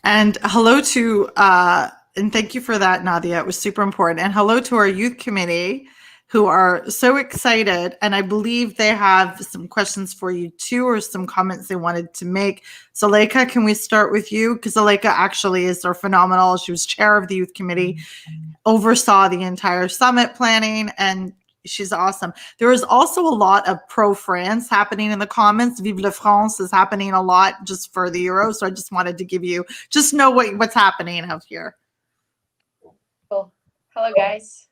And hello to, and thank you for that, Nadia. It was super important. And hello to our youth committee, who are so excited. And I believe they have some questions for you too, or some comments they wanted to make. Zuleika, can we start with you? Because Zuleika actually is so phenomenal. She was chair of the youth committee, oversaw the entire summit planning, and she's awesome. There is also a lot of pro-France happening in the comments. Vive la France is happening a lot just for the Euro. So I just wanted to give you, just know what's happening out here. Cool. Hello, guys.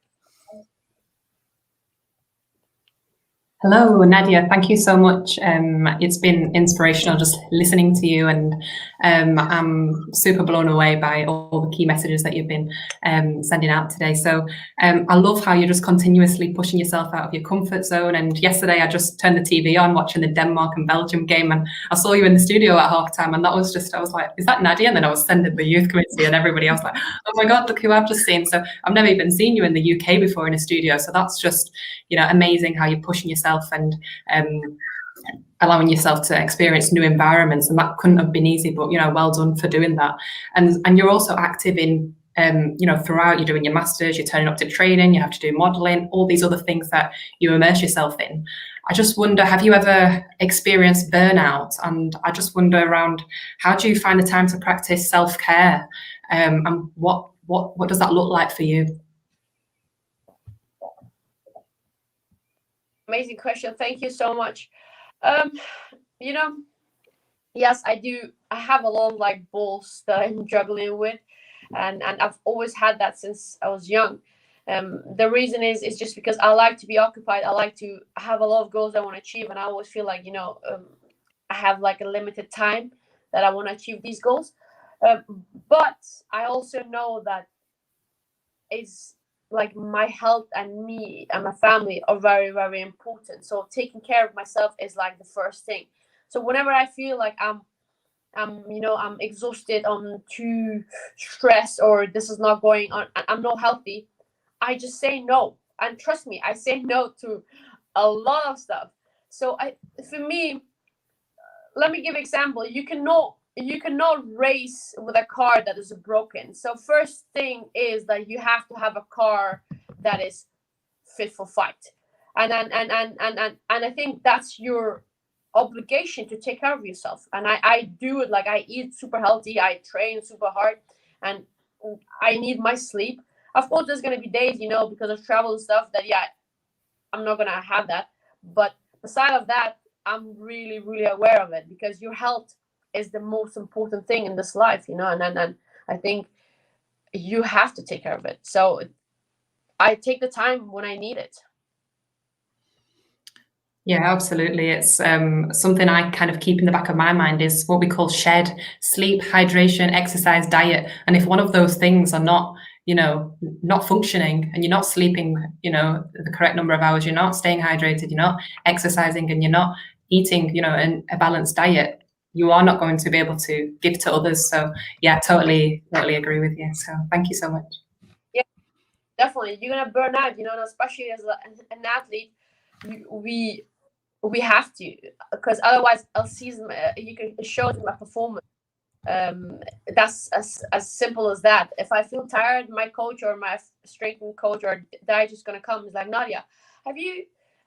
Hello, Nadia. Thank you so much. It's been inspirational just listening to you, and I'm super blown away by all the key messages that you've been sending out today. So I love how you're just continuously pushing yourself out of your comfort zone. And yesterday I just turned the TV on watching the Denmark and Belgium game, and I saw you in the studio at halftime, and that was just, I was like, is that Nadia? And then I was sending the youth committee and everybody. I was like, oh my God, look who I've just seen. So I've never even seen you in the UK before in a studio. So that's just, you know, amazing how you're pushing yourself and allowing yourself to experience new environments, and that couldn't have been easy, but, you know, well done for doing that. And you're also active in you know, throughout, you're doing your masters, you're turning up to training, you have to do modeling, all these other things that you immerse yourself in. I just wonder, have you ever experienced burnout? And I just wonder around, how do you find the time to practice self-care, and what does that look like for you? Amazing question. Thank you so much. You know, yes, I do. I have a lot of, like, balls that I'm juggling with, and I've always had that since I was young. The reason is just because I like to be occupied. I like to have a lot of goals I want to achieve, and I always feel like, you know, I have, like, a limited time that I want to achieve these goals. But I also know that it's like my health and me and my family are very, very important. So taking care of myself is, like, the first thing. So whenever I feel like I'm you know, I'm exhausted, I'm too stressed, or this is not going on, I'm not healthy, I just say no. And trust me, I say no to a lot of stuff. So for me, let me give an example. You cannot race with a car that is broken. So first thing is that you have to have a car that is fit for fight, and I think that's your obligation to take care of yourself. And I do it. Like, I eat super healthy, I train super hard, and I need my sleep. Of course, there's gonna be days, you know, because of travel and stuff, that, yeah, I'm not gonna have that. But beside of that, I'm really, really aware of it, because your health is the most important thing in this life, you know. And I think you have to take care of it. So I take the time when I need it. Yeah, absolutely. It's something I kind of keep in the back of my mind is what we call SHED: sleep, hydration, exercise, diet. And if one of those things are not, not functioning, and you're not sleeping, the correct number of hours, you're not staying hydrated, you're not exercising, and you're not eating, a balanced diet, you are not going to be able to give to others. So yeah, totally agree with you. So thank you so much. Yeah, definitely. You're gonna burn out, especially as an athlete. We have to, because otherwise you can show them a performance. That's as simple as that. If I feel tired, my coach or my strength coach or diet is gonna come. It's like, Nadia, are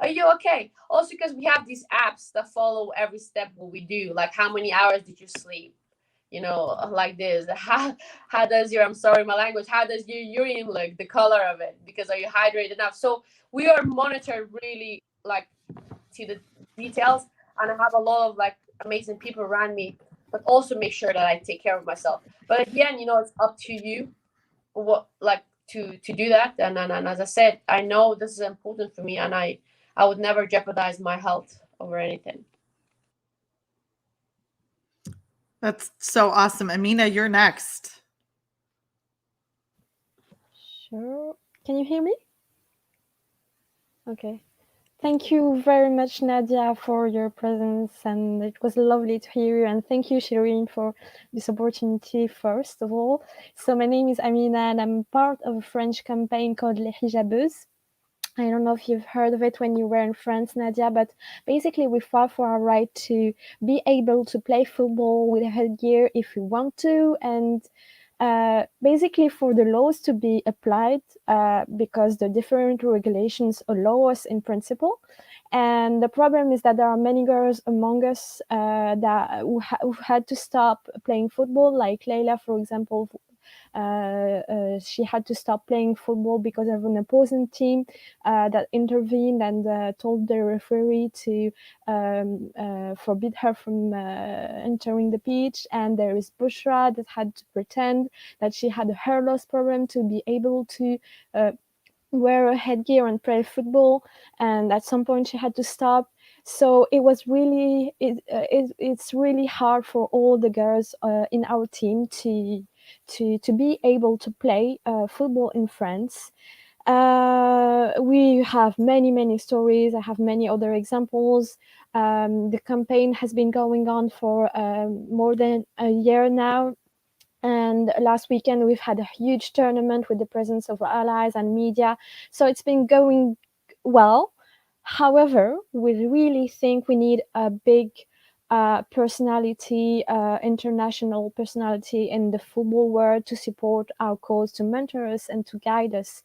you okay? Also, because we have these apps that follow every step what we do, like how many hours did you sleep, like this. How does your, I'm sorry my language, how does your urine look, the color of it, because are you hydrated enough? So we are monitored really like to the details, and I have a lot of like amazing people around me, but also make sure that I take care of myself. But again, it's up to you what like to do that. And as I said, I know this is important for me, and I would never jeopardize my health over anything. That's so awesome. Amina, you're next. Sure. Can you hear me? Okay. Thank you very much, Nadia, for your presence, and it was lovely to hear you. And thank you, Shireen, for this opportunity, first of all. So my name is Amina, and I'm part of a French campaign called Les Hijabeuses. I don't know if you've heard of it when you were in France, Nadia, but basically we fought for our right to be able to play football with a headgear if we want to, and basically for the laws to be applied because the different regulations allow us in principle. And the problem is that there are many girls among us who had to stop playing football, like Leila, for example. She had to stop playing football because of an opposing team that intervened and told the referee to forbid her from entering the pitch. And there is Bushra that had to pretend that she had a hair loss problem to be able to wear a headgear and play football, and at some point she had to stop. So it was really it's really hard for all the girls in our team to be able to play football in France. We have many stories. I have many other examples. The campaign has been going on for more than a year now. And last weekend, we've had a huge tournament with the presence of allies and media. So it's been going well. However, we really think we need a big personality, international personality in the football world to support our cause, to mentor us and to guide us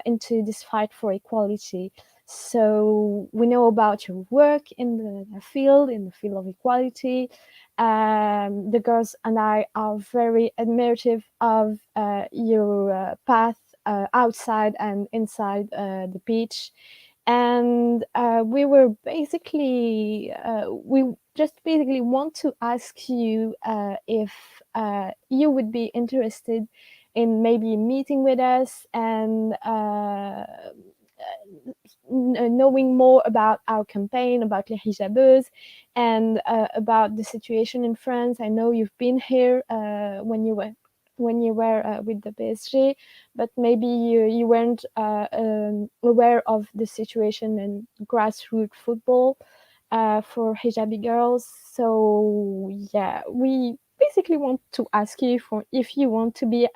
into this fight for equality. So we know about your work in the field of equality. The girls and I are very admirative of your path outside and inside the pitch. And we just basically want to ask you if you would be interested in maybe meeting with us and knowing more about our campaign, about Les Hijabeuses, and about the situation in France. I know you've been here when you were with the PSG, but maybe you weren't aware of the situation in grassroots football for hijabi girls. So yeah, we basically want to ask you if you want to be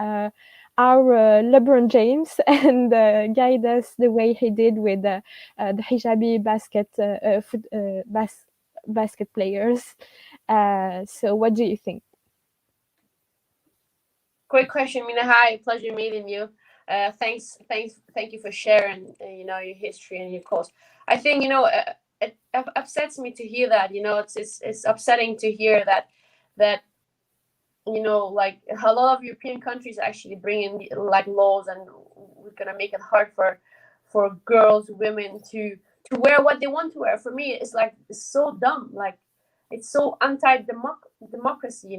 our LeBron James and guide us the way he did with the hijabi basket players. So what do you think? Great question, Mina. Hi, pleasure meeting you. Thank you for sharing, your history and your cause. I think, it upsets me to hear that. It's upsetting to hear that like a lot of European countries actually bring in like laws, and we're gonna make it hard for girls, women to wear what they want to wear. For me, it's so dumb. Like, it's so anti-democracy,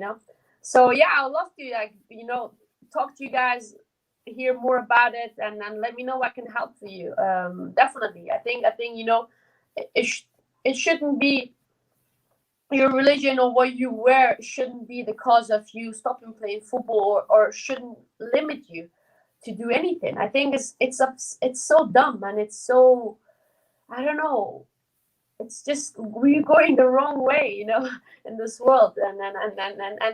So yeah, I would love to talk to you guys, hear more about it, and let me know I can help for you. Definitely, I think you know, it shouldn't be your religion or what you wear shouldn't be the cause of you stopping playing football, or shouldn't limit you to do anything. I think it's so dumb, and it's so, I don't know. It's just we're going the wrong way, you know, in this world, and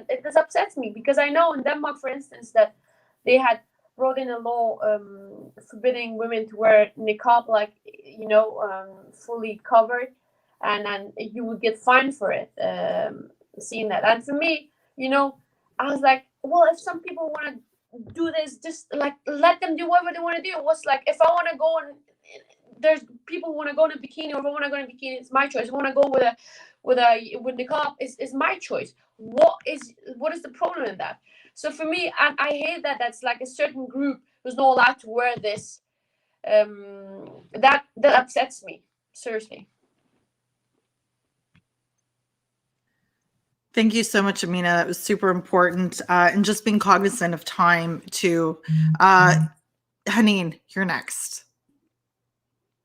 it just upsets me because I know in Denmark, for instance, that they had wrote in a law forbidding women to wear niqab, like, you know, fully covered, and you would get fined for it. Seeing that, and for me, you know, I was like, well, if some people want to do this, just like let them do whatever they want to do. What's like, if I want to go and there's people who want to go in a bikini, or if I want to go in a bikini, it's my choice. If I want to go with niqab, is my choice. What is the problem in that? So for me, I hate that that's like a certain group who's not allowed to wear this. That upsets me, seriously. Thank you so much, Amina. That was super important. And just being cognizant of time too. Haneen, you're next.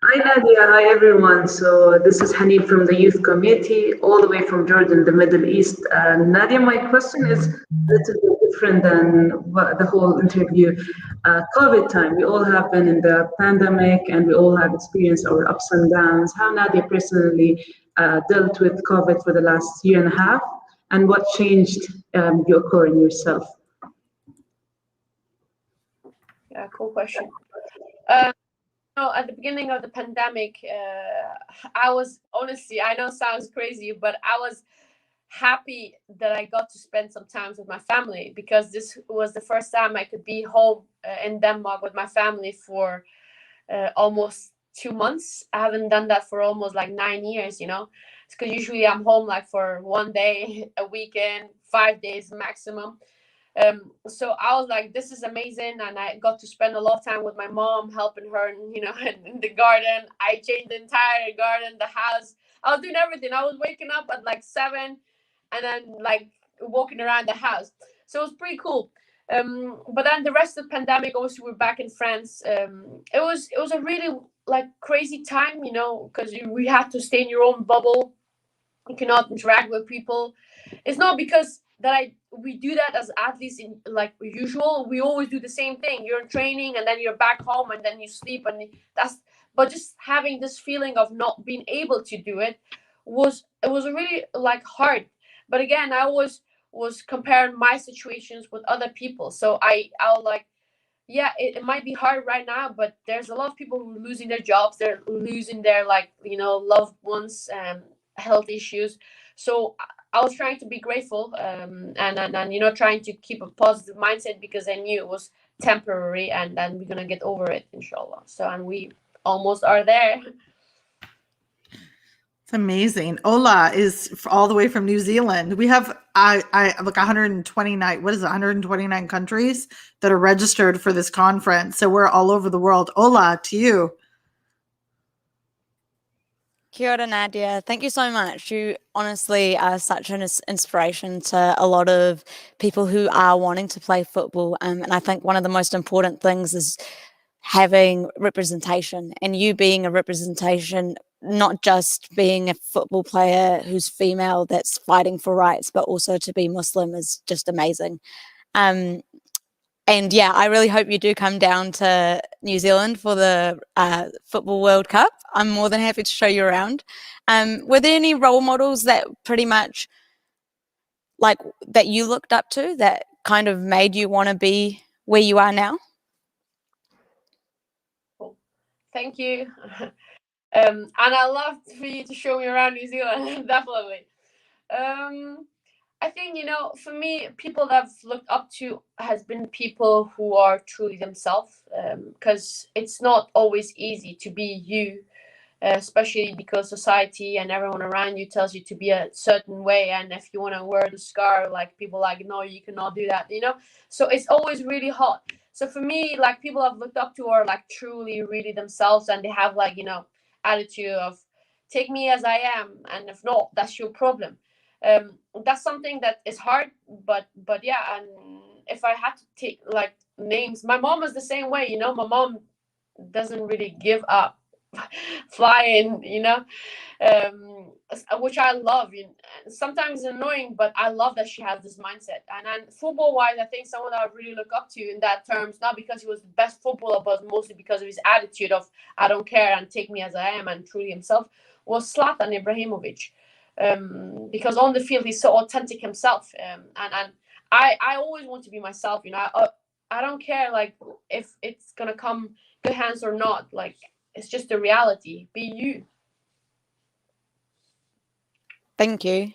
Hi Nadia, hi everyone. So this is Hanif from the youth committee, all the way from Jordan, the Middle East. Nadia, my question is a little bit different than the whole interview. COVID time, we all have been in the pandemic and we all have experienced our ups and downs. How Nadia personally dealt with COVID for the last year and a half, and what changed you occur in yourself? Yeah, cool question. At the beginning of the pandemic, I was honestly, I know it sounds crazy, but I was happy that I got to spend some time with my family, because this was the first time I could be home in Denmark with my family for almost 2 months. I haven't done that for almost like 9 years, you know, because usually I'm home like for 1 day, a weekend, 5 days maximum. So I was like, this is amazing, and I got to spend a lot of time with my mom, helping her, you know, in the garden. I changed the entire garden, the house. I was doing everything. I was waking up at like 7 and then like walking around the house. So it was pretty cool. But then the rest of the pandemic, obviously we're back in France. It was a really like crazy time, you know, because we had to stay in your own bubble. You cannot interact with people. It's not because that we do that as athletes in like usual. We always do the same thing. You're in training and then you're back home and then you sleep, and but just having this feeling of not being able to do it was really like hard. But again, I was comparing my situations with other people. So I was like, yeah, it might be hard right now, but there's a lot of people who are losing their jobs. They're losing their, like, you know, loved ones, health issues. So I was trying to be grateful, and you know, trying to keep a positive mindset, because I knew it was temporary, and then we're gonna get over it, inshallah. So, and we almost are there. It's amazing. Ola is all the way from New Zealand. We have I like 129. What is it? 129 countries that are registered for this conference. So we're all over the world. Ola, to you. Kia ora, Nadia. Thank you so much. You honestly are such an inspiration to a lot of people who are wanting to play football. And I think one of the most important things is having representation, and you being a representation, not just being a football player who's female that's fighting for rights, but also to be Muslim is just amazing. And yeah, I really hope you do come down to New Zealand for the Football World Cup. I'm more than happy to show you around. Were there any role models that pretty much like that you looked up to that kind of made you want to be where you are now? Thank you. And I love for you to show me around New Zealand. Definitely. I think, you know, for me, people that I've looked up to has been people who are truly themselves, because it's not always easy to be you, especially because society and everyone around you tells you to be a certain way. And if you want to wear the scar, like, people like, no, you cannot do that, you know? So it's always really hard. So for me, like, people I've looked up to are like truly really themselves, and they have, like, you know, attitude of take me as I am, and if not, that's your problem. That's something that is hard, but yeah, and if I had to take like names, my mom is the same way, you know. My mom doesn't really give up flying, you know, which I love. Sometimes it's annoying, but I love that she has this mindset. And football wise, I think someone that I really look up to in that terms, not because he was the best footballer, but mostly because of his attitude of I don't care and take me as I am and truly himself, was Zlatan Ibrahimovic. Because on the field he's so authentic himself, and I always want to be myself, you know. I don't care like if it's gonna come good hands or not, like it's just the reality. Be you. Thank you.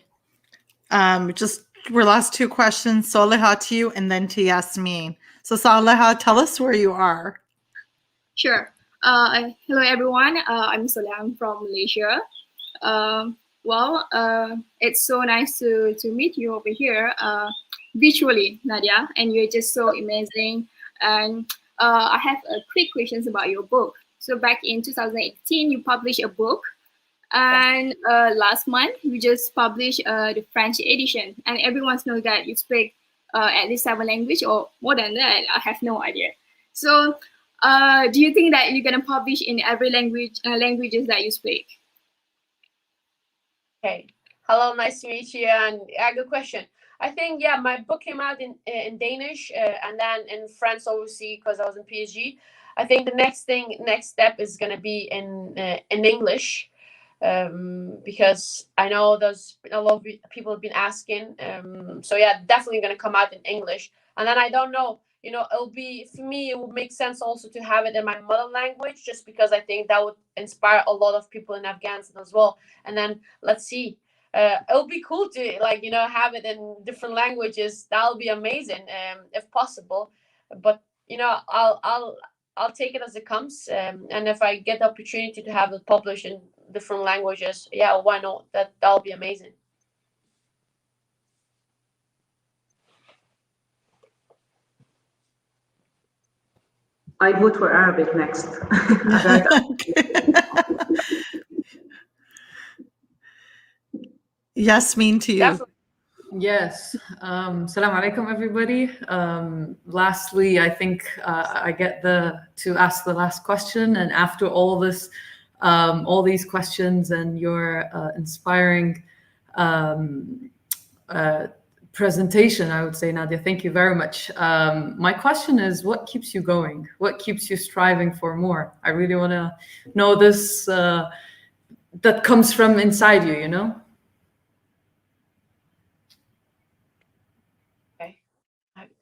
Just our last two questions, Soleha to you and then to Yasmin. So Soleha, tell us where you are. Sure. Hello, everyone. I'm Soleha. I'm from Malaysia. It's so nice to meet you over here virtually, Nadia, and you're just so amazing. And I have quick questions about your book. So back in 2018, you published a book, and last month you just published the French edition. And everyone knows that you speak at least 7 languages or more than that. I have no idea. So do you think that you're gonna publish in every languages that you speak? Okay. Hello, nice to meet you. And yeah, good question. I think my book came out in Danish and then in French, obviously, because I was in PSG. I think the next step is gonna be in English, because I know there's a lot of people have been asking. So yeah, definitely gonna come out in English. And then I don't know, you know, it'll be, for me, it would make sense also to have it in my mother language, just because I think that would inspire a lot of people in Afghanistan as well. And then let's see. It'll be cool to, like, you know, have it in different languages. That'll be amazing, if possible. But you know, I'll take it as it comes. And if I get the opportunity to have it published in different languages, yeah, why not? That'll be amazing. I vote for Arabic next. Yasmin to you. Definitely. Yes. Salam alaikum, everybody. Lastly, I think I get to ask the last question. And after all this, all these questions and your inspiring presentation, I would say, Nadia, thank you very much. My question is, what keeps you going? What keeps you striving for more? I really want to know this, that comes from inside you, you know?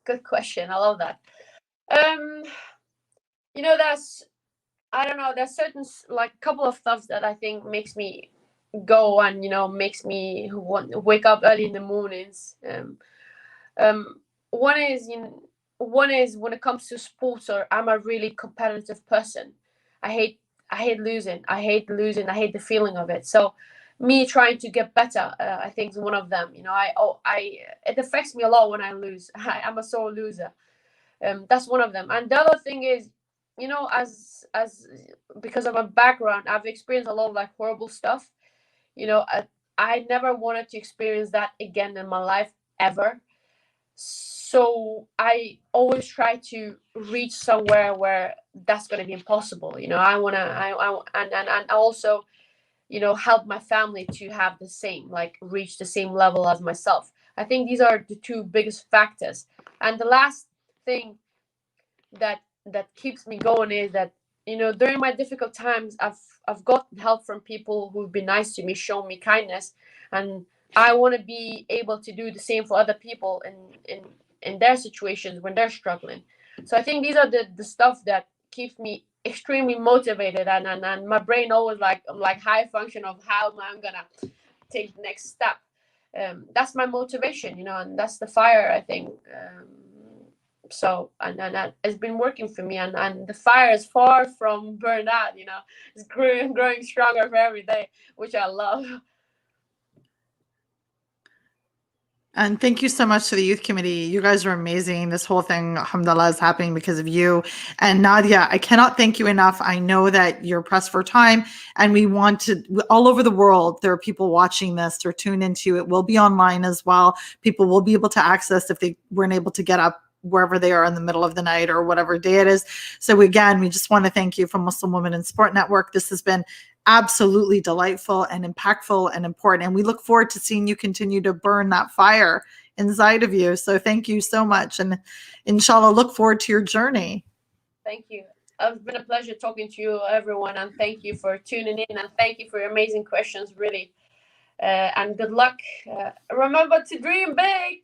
Good question. I love that. You know, I don't know, there's certain, like, couple of stuff that I think makes me go and, you know, makes me want to wake up early in the mornings. One is when it comes to sports, or I'm a really competitive person. I hate losing. I hate the feeling of it. So me trying to get better, I think, is one of them. You know, it affects me a lot when I lose. I'm a sore loser. That's one of them. And the other thing is, you know, as because of my background, I've experienced a lot of, like, horrible stuff. You know, I never wanted to experience that again in my life, ever. So I always try to reach somewhere where that's going to be impossible. You know, and also, you know, help my family to have the same, like, reach the same level as myself. I think these are the two biggest factors. And the last thing that keeps me going is that, you know, during my difficult times, I've gotten help from people who've been nice to me, shown me kindness, and I want to be able to do the same for other people in their situations when they're struggling. So I think these are the stuff that keeps me extremely motivated, and my brain always like high function of how I'm gonna take the next step. That's my motivation, you know, and that's the fire, I think. So and it's been working for me, and the fire is far from burned out, you know. It's growing stronger for every day, which I love. And thank you so much to the youth committee. You guys are amazing. This whole thing, alhamdulillah, is happening because of you. And Nadia, I cannot thank you enough. I know that you're pressed for time, and we want to, all over the world, there are people watching this. They're tuned into it. Will be online as well. People will be able to access if they weren't able to get up wherever they are in the middle of the night or whatever day it is. So again, we just want to thank you from Muslim Women in Sport Network. This has been absolutely delightful and impactful and important. And we look forward to seeing you continue to burn that fire inside of you. So thank you so much. And inshallah, look forward to your journey. Thank you. It's been a pleasure talking to you, everyone. And thank you for tuning in. And thank you for your amazing questions, really. And good luck. Remember to dream big.